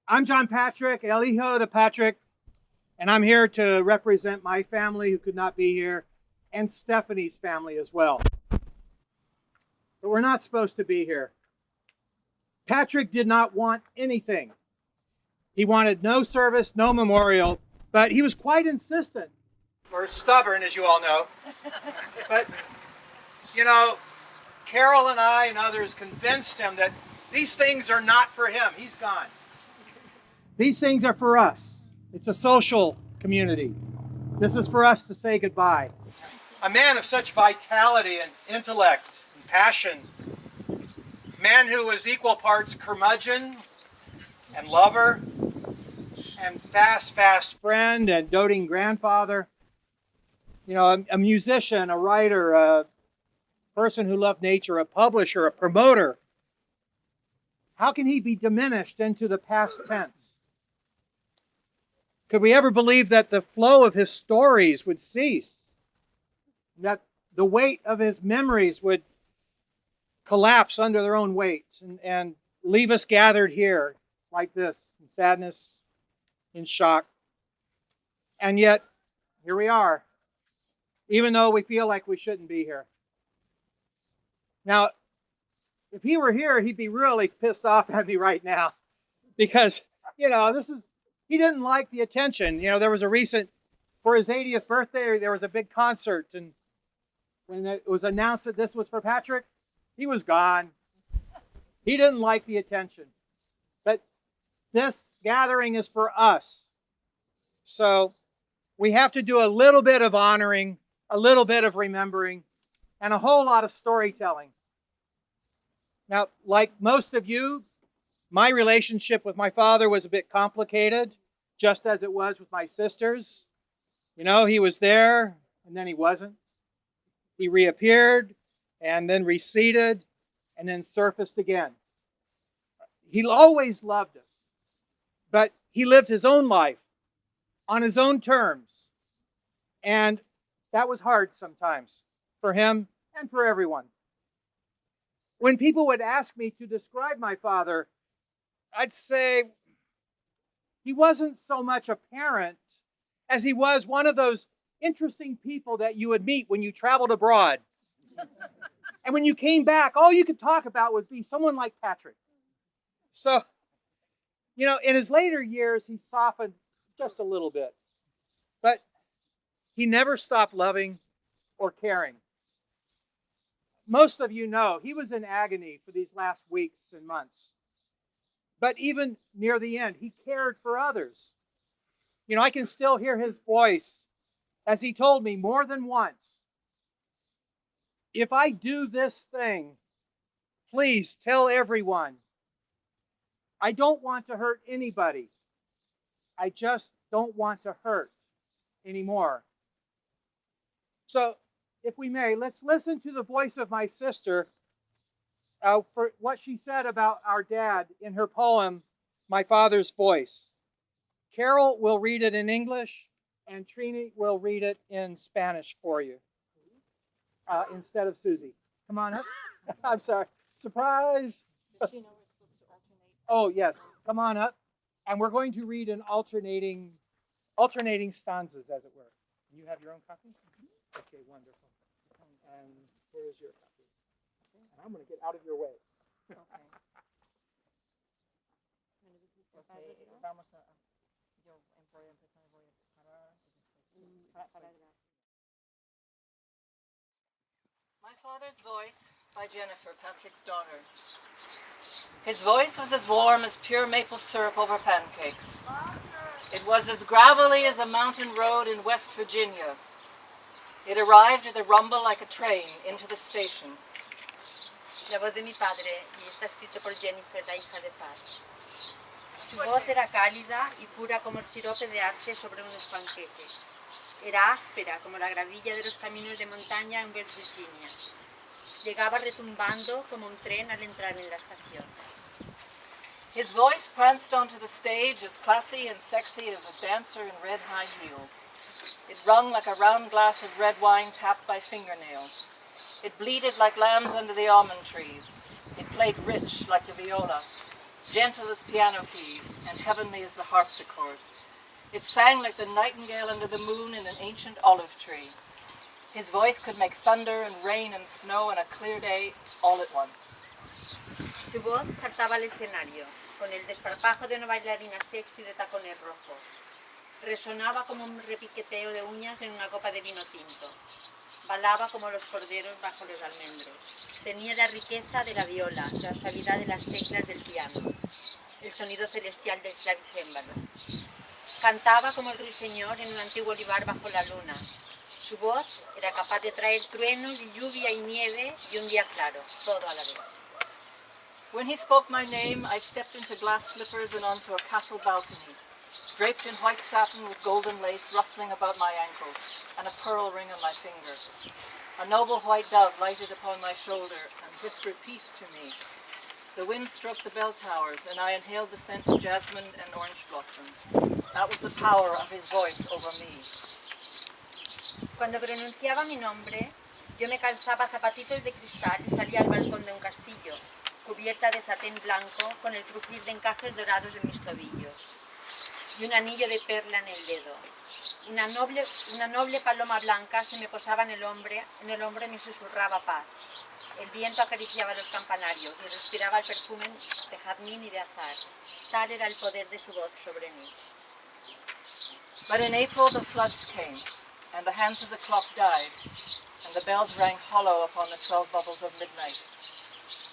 I'm John Patrick, El Hijo de Patrick, and I'm here to represent my family who could not be here, and Stephanie's family as well. But we're not supposed to be here. Patrick did not want anything. He wanted no service, no memorial, but he was quite insistent, or stubborn, as you all know. But, Carol and I and others convinced him that these things are not for him. He's gone. These things are for us. It's a social community. This is for us to say goodbye. A man of such vitality and intellect and passion. A man who was equal parts curmudgeon and lover and fast friend and doting grandfather. A musician, a writer, a person who loved nature, a publisher, a promoter. How can he be diminished into the past tense? Could we ever believe that the flow of his stories would cease? That the weight of his memories would collapse under their own weight and leave us gathered here like this, in sadness, in shock. And yet, here we are, even though we feel like we shouldn't be here. Now, if he were here, he'd be really pissed off at me right now because, he didn't like the attention. There was for his 80th birthday, there was a big concert, and when it was announced that this was for Patrick, he was gone. He didn't like the attention. But this gathering is for us. So we have to do a little bit of honoring, a little bit of remembering, and a whole lot of storytelling. Now, like most of you, my relationship with my father was a bit complicated, just as it was with my sisters. He was there, and then he wasn't. He reappeared, and then receded, and then surfaced again. He always loved us, but he lived his own life on his own terms. And that was hard sometimes for him and for everyone. When people would ask me to describe my father, I'd say he wasn't so much a parent as he was one of those interesting people that you would meet when you traveled abroad. And when you came back, all you could talk about would be someone like Patrick. So, in his later years, he softened just a little bit. But he never stopped loving or caring. Most of you know he was in agony for these last weeks and months. But even near the end, he cared for others. I can still hear his voice as he told me more than once, if I do this thing, please tell everyone. I don't want to hurt anybody. I just don't want to hurt anymore. So, if we may, let's listen to the voice of my sister for what she said about our dad in her poem, My Father's Voice. Carol will read it in English, and Trini will read it in Spanish for you instead of Susie. Come on up. I'm sorry. Surprise. Oh, yes. Come on up. And we're going to read in alternating stanzas, as it were. You have your own copy? Okay, wonderful. And here's your copy. And I'm going to get out of your way. Okay. My Father's Voice by Jennifer, Patrick's daughter. His voice was as warm as pure maple syrup over pancakes. It was as gravelly as a mountain road in West Virginia. It arrived with a rumble like a train into the station. La voz de mi padre, y está escrito por Jennifer, la hija de Pat. Su voz era cálida y pura como el sirope de arce sobre unos panqueques. Era áspera como la gravilla de los caminos de montaña en West Virginia. Llegaba retumbando como un tren al entrar en la estación. His voice pranced onto the stage as classy and sexy as a dancer in red high heels. It rung like a round glass of red wine tapped by fingernails. It bleated like lambs under the almond trees. It played rich like the viola. gentle as piano keys and heavenly as the harpsichord. It sang like the nightingale under the moon in an ancient olive tree. His voice could make thunder and rain and snow on a clear day all at once. Su voz saltaba al escenario, con el desparpajo de una bailarina sexy de tacones rojos. Resonaba como un repiqueteo de uñas en una copa de vino tinto. Balaba como los corderos bajo los almendros. Tenía la riqueza de la viola, la suavidad de las teclas del piano, el sonido celestial del clavicémbalo. Cantaba como el ruiseñor en un antiguo olivar bajo la luna. Su voz era capaz de traer truenos y lluvia y nieve y un día claro, todo a la vez. When he spoke my name, I stepped into glass slippers and onto a castle balcony, draped in white satin with golden lace rustling about my ankles, and a pearl ring on my finger. A noble white dove lighted upon my shoulder and whispered peace to me. The wind stroked the bell towers, and I inhaled the scent of jasmine and orange blossom. That was the power of his voice over me. Cuando pronunciaba mi nombre, yo me calzaba zapatitos de cristal y salía al balcón de un castillo, cubierta de satén blanco con el crujir de encajes dorados en mis tobillos y un anillo de perla en el dedo. Una noble paloma blanca se me posaba en el hombro y me susurraba paz. El viento acariciaba los campanarios y respiraba el perfume de jazmín y de azar. Tal era el poder de su voz sobre mí. But in April the floods came, and the hands of the clock died, and the bells rang hollow upon the 12 bubbles of midnight.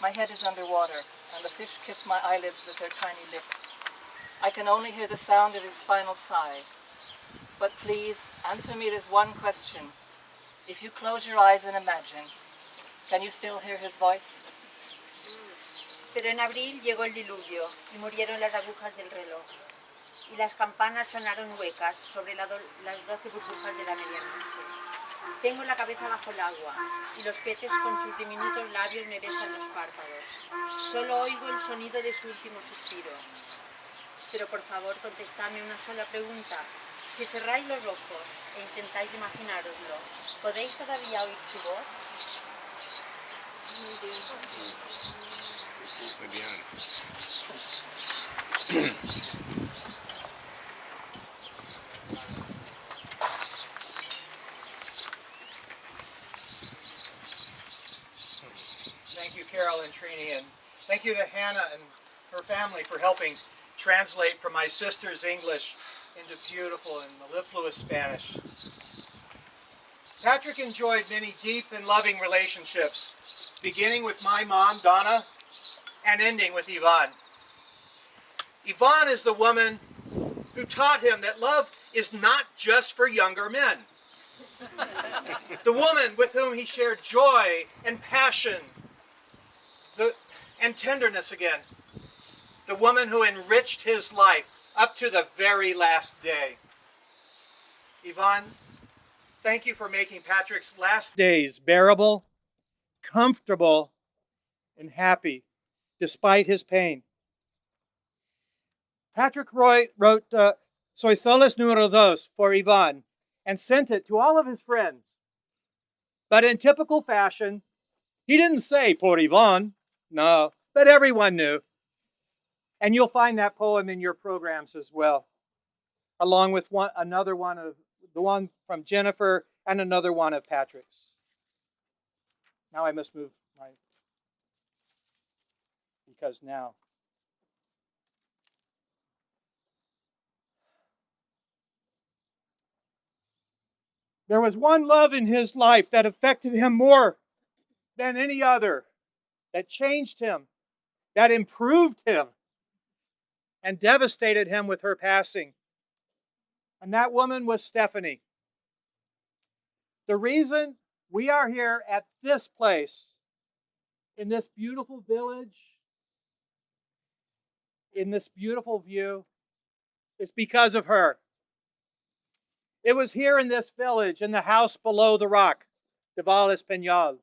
My head is underwater, and the fish kiss my eyelids with their tiny lips. I can only hear the sound of his final sigh. But please, answer me this one question. If you close your eyes and imagine, can you still hear his voice? Pero en abril llegó el diluvio y murieron las agujas del reloj. Y las campanas sonaron huecas sobre las 12 burbujas de la medianoche. Tengo la cabeza bajo el agua y los peces con sus diminutos labios me besan los párpados. Solo oigo el sonido de su último suspiro. Pero por favor, contestadme una sola pregunta. Si cerráis los ojos e intentáis imaginároslo, ¿podéis todavía oír su voz? Thank you, Carol and Trini, and thank you to Hannah and her family for helping translate from my sister's English into beautiful and mellifluous Spanish. Patrick enjoyed many deep and loving relationships, beginning with my mom, Donna, and ending with Yvonne. Yvonne is the woman who taught him that love is not just for younger men. The woman with whom he shared joy and passion and tenderness again. The woman who enriched his life up to the very last day. Yvonne, thank you for making Patrick's last days bearable, comfortable, and happy, despite his pain. Patrick Roy wrote Soy Solis Número Dos for Yvonne and sent it to all of his friends. But in typical fashion, he didn't say por Yvonne, no, but everyone knew. And you'll find that poem in your programs as well, along with the one from Jennifer and another one of Patrick's. Now I must move because now. There was one love in his life that affected him more than any other, that changed him, that improved him, and devastated him with her passing. And that woman was Stephanie. The reason we are here at this place, in this beautiful village, in this beautiful view, is because of her. It was here in this village, in the house below the rock, de Val Español,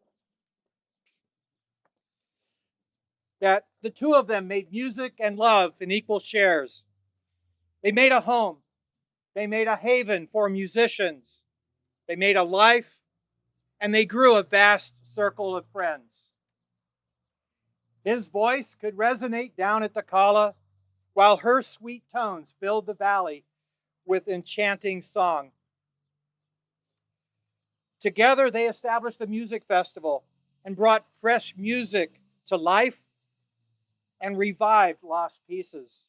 that the two of them made music and love in equal shares. They made a home. They made a haven for musicians. They made a life, and they grew a vast circle of friends. His voice could resonate down at the Kala, while her sweet tones filled the valley with enchanting song. Together, they established a music festival and brought fresh music to life and revived lost pieces.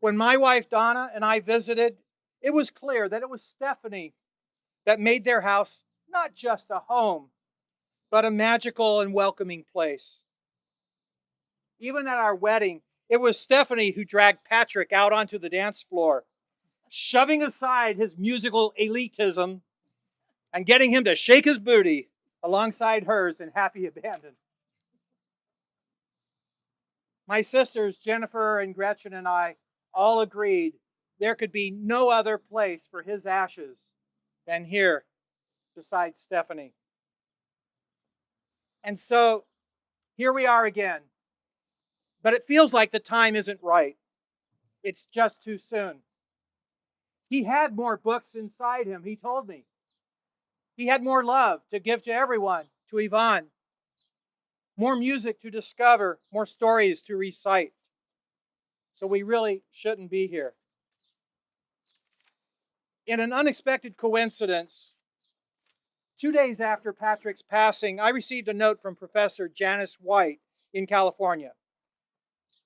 When my wife Donna and I visited, it was clear that it was Stephanie that made their house not just a home, but a magical and welcoming place. Even at our wedding, it was Stephanie who dragged Patrick out onto the dance floor, shoving aside his musical elitism and getting him to shake his booty alongside hers in happy abandon. My sisters, Jennifer and Gretchen, and I all agreed there could be no other place for his ashes than here beside Stephanie. And so here we are again. But it feels like the time isn't right. It's just too soon. He had more books inside him, he told me. He had more love to give to everyone, to Yvonne. More music to discover, more stories to recite. So we really shouldn't be here. In an unexpected coincidence, 2 days after Patrick's passing, I received a note from Professor Janice White in California,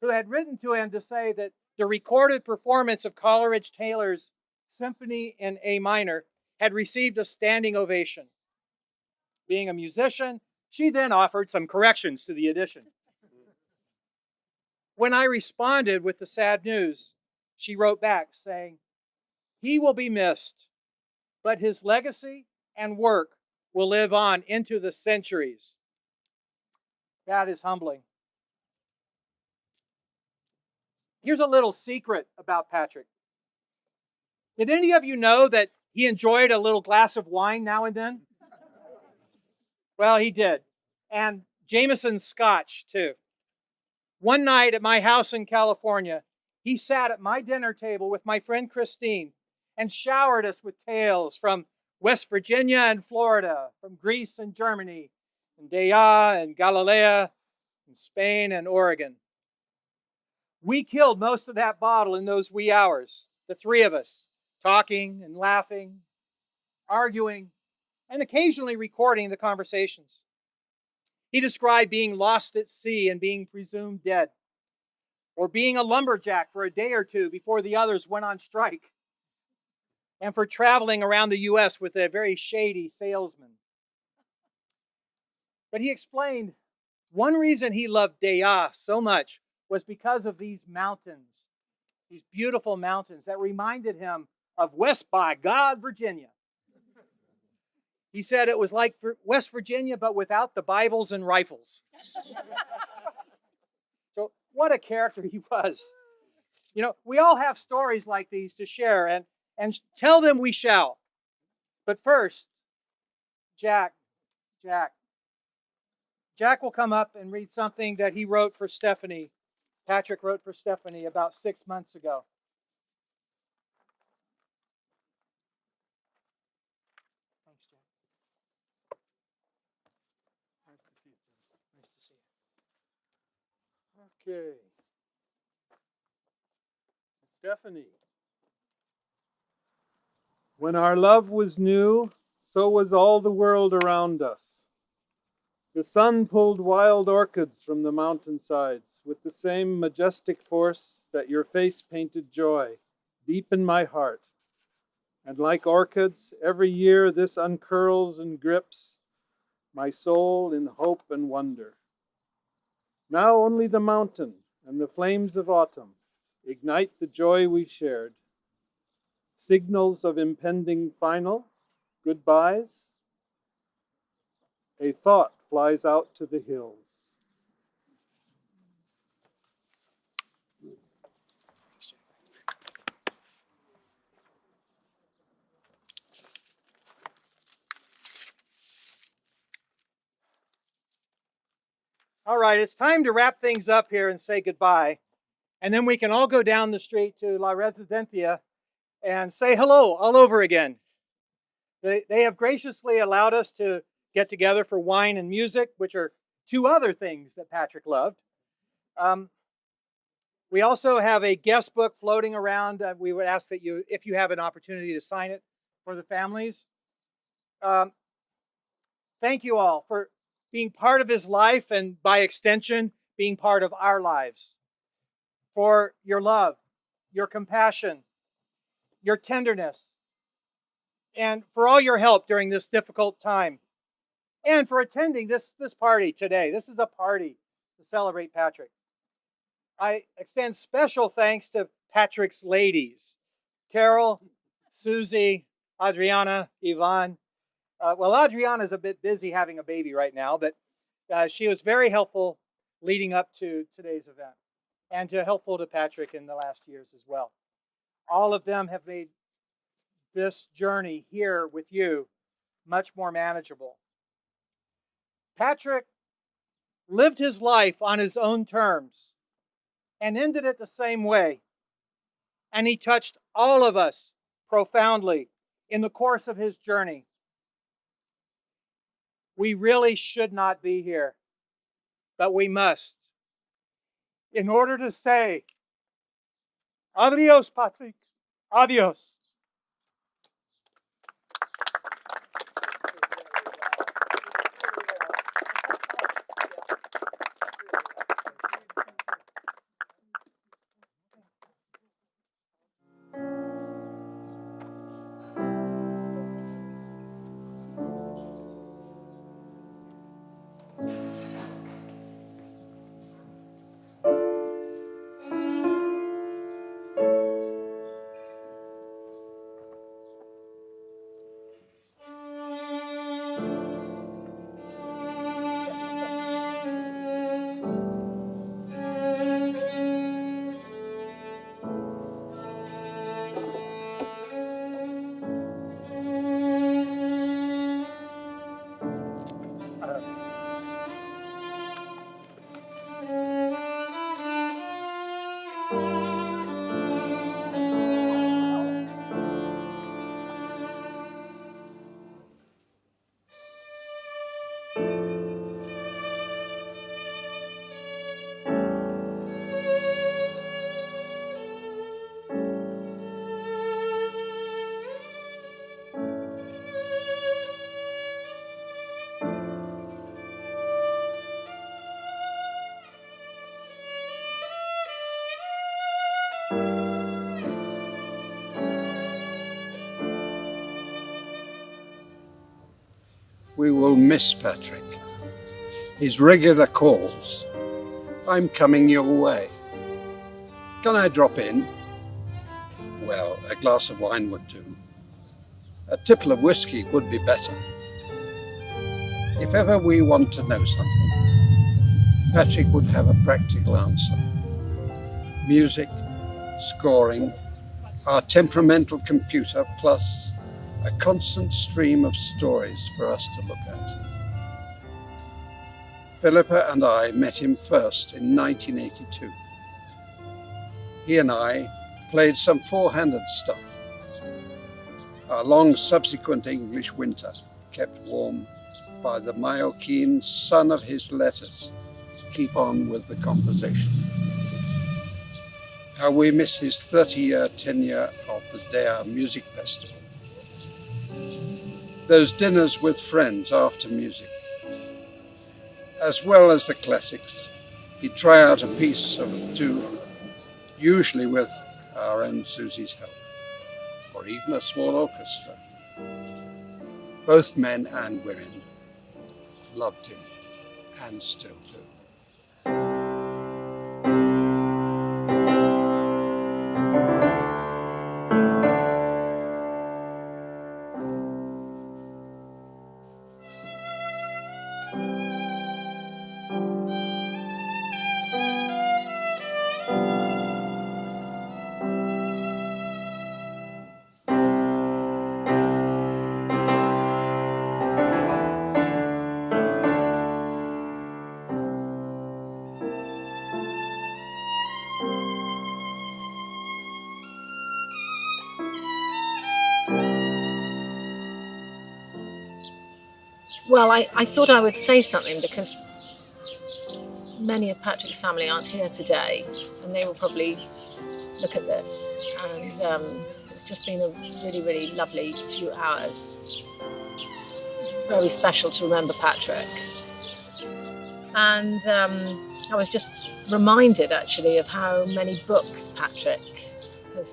who had written to him to say that the recorded performance of Coleridge Taylor's Symphony in A minor had received a standing ovation. Being a musician, she then offered some corrections to the edition. When I responded with the sad news, she wrote back saying, "He will be missed, but his legacy and work will live on into the centuries." That is humbling. Here's a little secret about Patrick. Did any of you know that he enjoyed a little glass of wine now and then? Well, he did. And Jameson Scotch, too. One night at my house in California, he sat at my dinner table with my friend Christine and showered us with tales from West Virginia and Florida, from Greece and Germany, and Dea and Galilea, and Spain and Oregon. We killed most of that bottle in those wee hours, the three of us, talking and laughing, arguing, and occasionally recording the conversations. He described being lost at sea and being presumed dead, or being a lumberjack for a day or two before the others went on strike, and for traveling around the U.S. with a very shady salesman. But he explained one reason he loved Dea so much was because of these mountains, these beautiful mountains that reminded him of West by God, Virginia. He said it was like West Virginia, but without the Bibles and rifles. So what a character he was. You know, we all have stories like these to share, and tell them we shall. But first, Jack will come up and read something that he wrote for Stephanie. Patrick wrote for Stephanie about 6 months ago. Thanks, Jack. Nice to see you. Nice to see you. Okay. Stephanie. When our love was new, so was all the world around us. The sun pulled wild orchids from the mountainsides with the same majestic force that your face painted joy deep in my heart. And like orchids, every year this uncurls and grips my soul in hope and wonder. Now only the mountain and the flames of autumn ignite the joy we shared. Signals of impending final goodbyes. A thought flies out to the hills. All right, it's time to wrap things up here and say goodbye. And then we can all go down the street to La Residencia and say hello all over again. They have graciously allowed us to get together for wine and music, which are two other things that Patrick loved. We also have a guest book floating around. We would ask that you, if you have an opportunity, to sign it for the families. Thank you all for being part of his life and, by extension, being part of our lives. For your love, your compassion, your tenderness, and for all your help during this difficult time, and for attending this party today. This is a party to celebrate Patrick. I extend special thanks to Patrick's ladies, Carol, Susie, Adriana, Yvonne. Well, Adriana's a bit busy having a baby right now, but she was very helpful leading up to today's event, and helpful to Patrick in the last years as well. All of them have made this journey here with you much more manageable. Patrick lived his life on his own terms and ended it the same way. And he touched all of us profoundly in the course of his journey. We really should not be here, but we must, in order to say, adios, Patrick, adios. We will miss Patrick. His regular calls. I'm coming your way. Can I drop in? Well, a glass of wine would do. A tipple of whiskey would be better. If ever we want to know something, Patrick would have a practical answer. Music, scoring, our temperamental computer, plus a constant stream of stories for us to look at. Philippa and I met him first in 1982. He and I played some four-handed stuff. Our long subsequent English winter kept warm by the Mallorquin son of his letters. Keep on with the conversation. How we miss his 30-year tenure of the Dare Music Festival. Those dinners with friends after music. As well as the classics, he'd try out a piece of two, usually with our own Susie's help, or even a small orchestra. Both men and women loved him, and still do. Well, I thought I would say something because many of Patrick's family aren't here today, and they will probably look at this. And it's just been a really, really lovely few hours. Very special to remember Patrick. And I was just reminded, actually, of how many books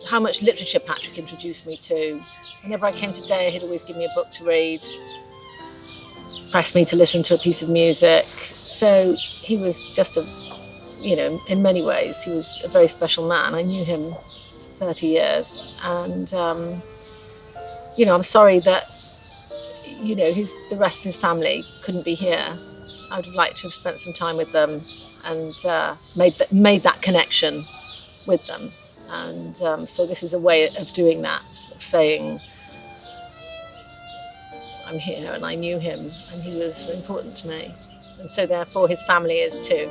how much literature Patrick introduced me to. Whenever I came to Dea, he'd always give me a book to read, press me to listen to a piece of music. So he was just in many ways, he was a very special man. I knew him 30 years. And, I'm sorry that, the rest of his family couldn't be here. I would have liked to have spent some time with them and made that connection with them. And so this is a way of doing that, of saying, I'm here and I knew him and he was important to me. And so therefore his family is too.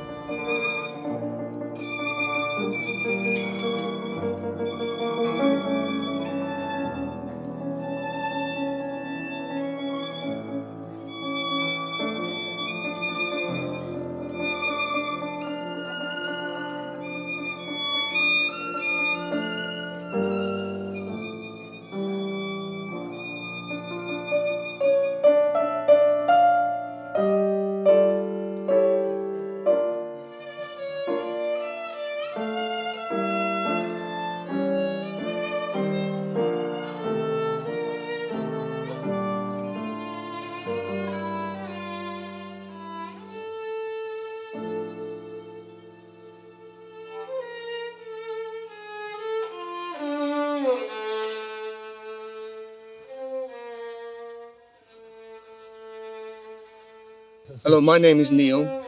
Hello, my name is Neil,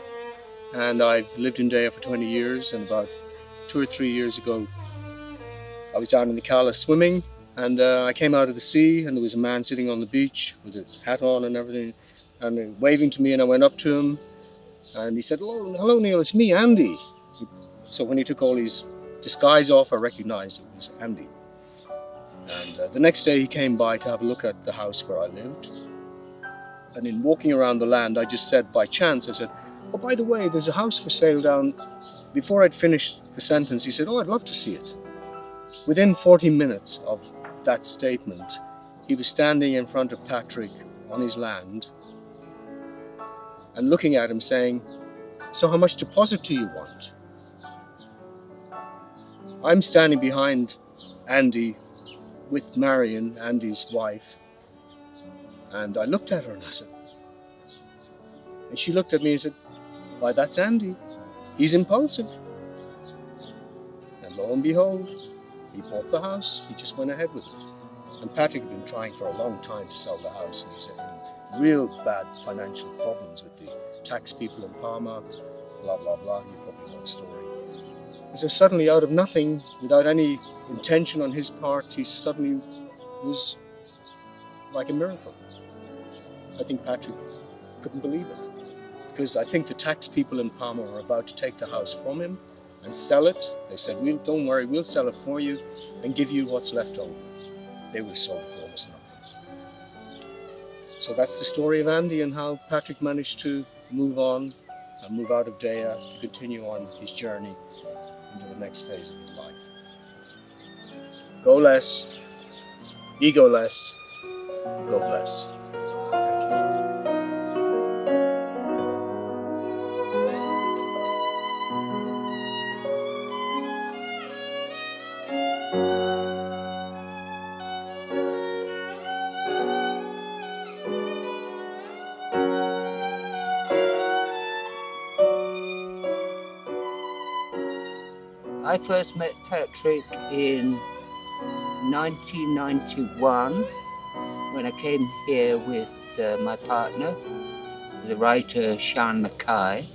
and I've lived in Dea for 20 years, and about 2 or 3 years ago I was down in the Cala swimming, and I came out of the sea and there was a man sitting on the beach with a hat on and everything, and waving to me, and I went up to him and he said, hello Neil, it's me, Andy. So when he took all his disguise off, I recognized it was Andy. And the next day he came by to have a look at the house where I lived. And in walking around the land, I just said by chance, I said, oh, by the way, there's a house for sale down. Before I'd finished the sentence, he said, oh, I'd love to see it. Within 40 minutes of that statement, he was standing in front of Patrick on his land and looking at him saying, so how much deposit do you want? I'm standing behind Andy with Marion, Andy's wife, and I looked at her and I said, and she looked at me and said, why, that's Andy. He's impulsive. And lo and behold, he bought the house. He just went ahead with it. And Patrick had been trying for a long time to sell the house, and he was in real bad financial problems with the tax people in Parma, blah, blah, blah. You probably know the story. And so suddenly, out of nothing, without any intention on his part, he suddenly was like a miracle. I think Patrick couldn't believe it, because I think the tax people in Parma were about to take the house from him and sell it. They said, don't worry, we'll sell it for you and give you what's left over. They would have sold it for almost nothing. So that's the story of Andy and how Patrick managed to move on and move out of Dea to continue on his journey into the next phase of his life. Go less, ego less, go bless. I first met Patrick in 1991 when I came here with my partner, the writer Sean Mackay,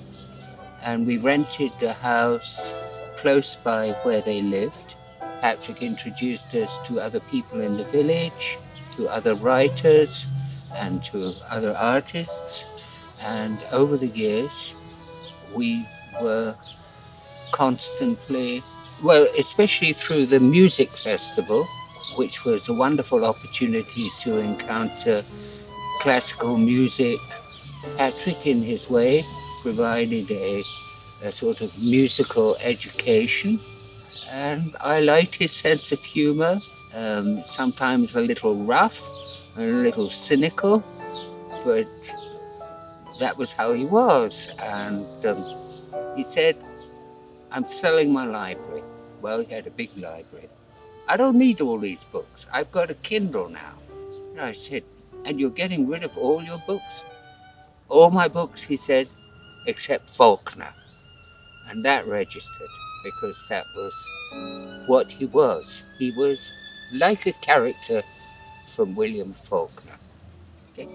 and we rented a house close by where they lived. Patrick introduced us to other people in the village, to other writers and to other artists, and over the years we were constantly, especially through the music festival, which was a wonderful opportunity to encounter classical music. Patrick, in his way, provided a a sort of musical education, and I liked his sense of humor, sometimes a little rough and a little cynical, but that was how he was. And he said, I'm selling my library. Well, he had a big library. I don't need all these books. I've got a Kindle now. And I said, and you're getting rid of all your books? All my books, he said, except Faulkner. And that registered because that was what he was. He was like a character from William Faulkner. Okay.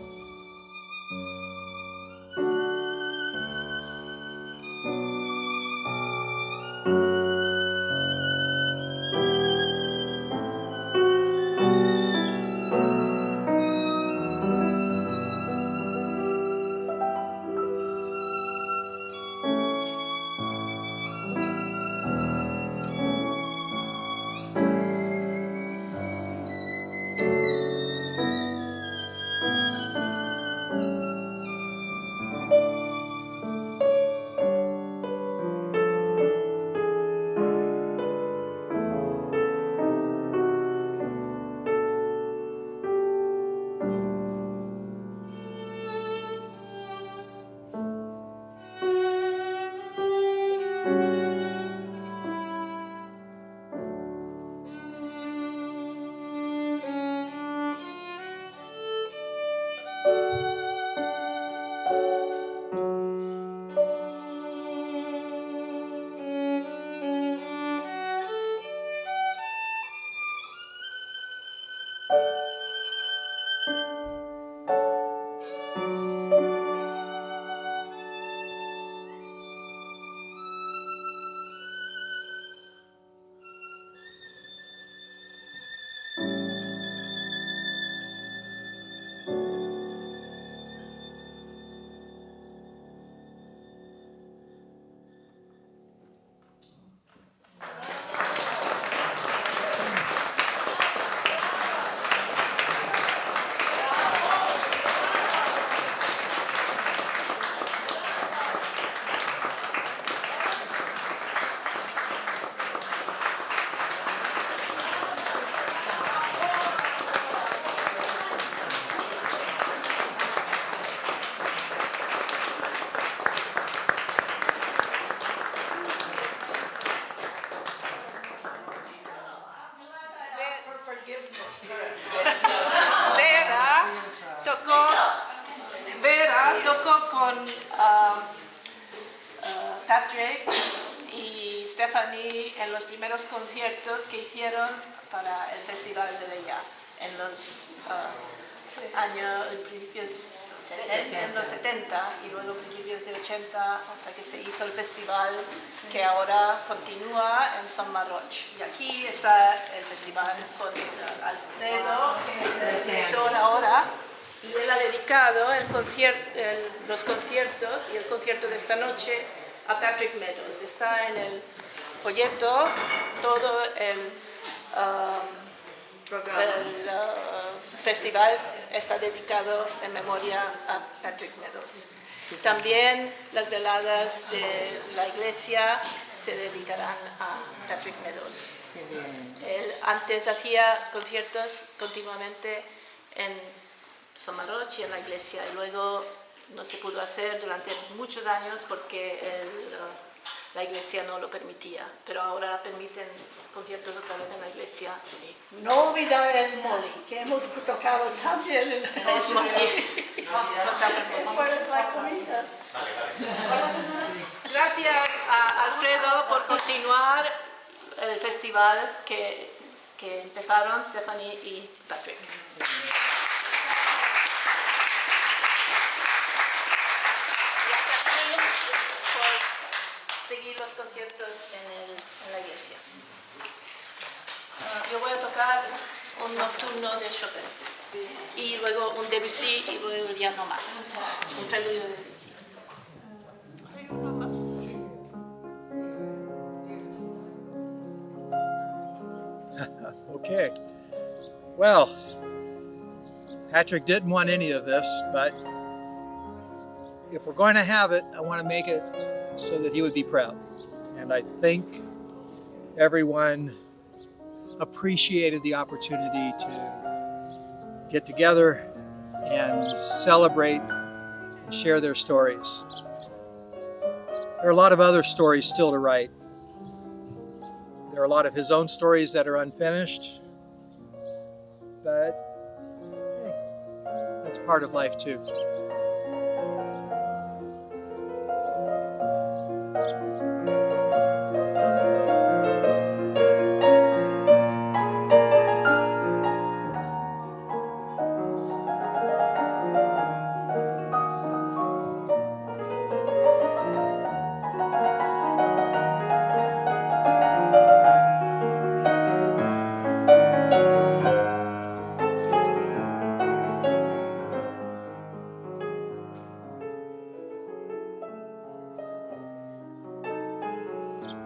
Vera tocó con Patrick y Stephanie en los primeros conciertos que hicieron para el Festival de Leia en los años, principios en los 70 y luego principios de 80 hasta que se hizo el festival que ahora continúa en San Marroch. Y aquí está el festival con Alfredo, que es el director ahora, y él ha dedicado los conciertos y el concierto de esta noche a Patrick Meadows. Está en el folleto todo el festival está dedicado en memoria a Patrick Meadows. También las veladas de la iglesia se dedicarán a Patrick Meadows. Él antes hacía conciertos continuamente en San Marroch y en la iglesia, y luego no se pudo hacer durante muchos años porque la iglesia no lo permitía, pero ahora permiten conciertos otra vez en la iglesia. No olvidar a Molly, que hemos tocado también en Gracias a Alfredo por continuar el festival que empezaron Stephanie y Patrick. Seguir los conciertos en la iglesia. Yo voy a tocar un nocturno de Chopin y luego un Debussy y luego ya no más, un preludio de Debussy. Okay. Well, Patrick didn't want any of this, but if we're going to have it, I want to make it so that he would be proud. And I think everyone appreciated the opportunity to get together and celebrate and share their stories. There are a lot of other stories still to write. There are a lot of his own stories that are unfinished, but hey, that's part of life too.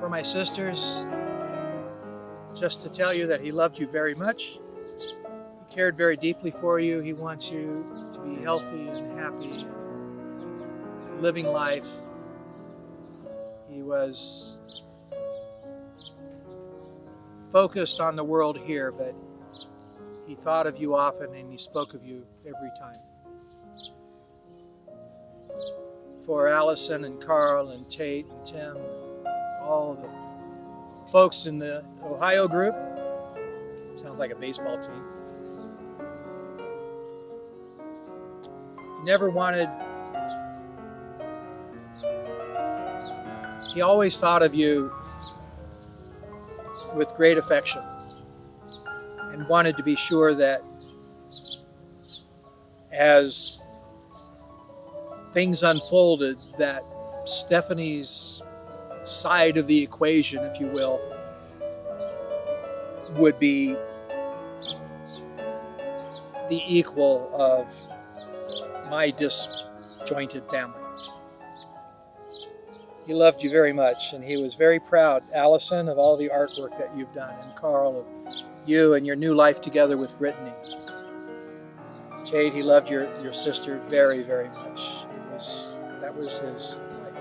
For my sisters, just to tell you that he loved you very much. He cared very deeply for you. He wants you to be healthy and happy, and living life. He was focused on the world here, but he thought of you often and he spoke of you every time. For Allison and Carl and Tate and Tim, all the folks in the Ohio group, sounds like a baseball team, never wanted, he always thought of you with great affection and wanted to be sure that as things unfolded, that Stephanie's side of the equation, if you will, would be the equal of my disjointed family. He loved you very much, and he was very proud, Allison, of all the artwork that you've done, and Carl, of you and your new life together with Brittany. Tate, he loved your sister very, very much. That was his life.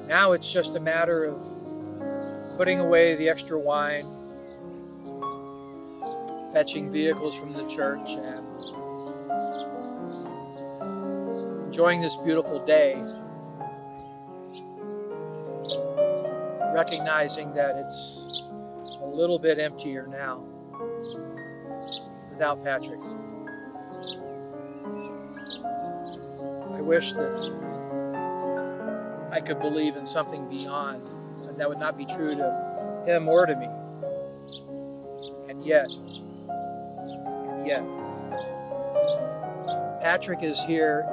Now it's just a matter of putting away the extra wine, fetching vehicles from the church, and enjoying this beautiful day, recognizing that it's a little bit emptier now without Patrick. I wish that I could believe in something beyond, and that would not be true to him or to me. And yet, Patrick is here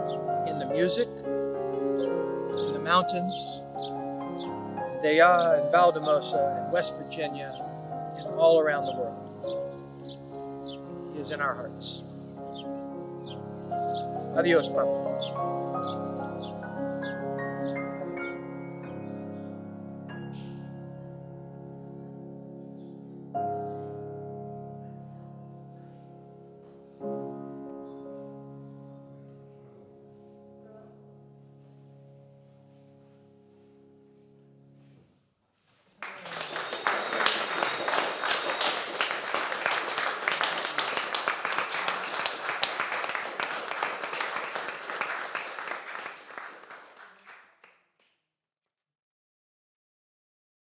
in the music, in the mountains, in Dea and Valdemosa and West Virginia, and all around the world. He is in our hearts. Adios, Papa.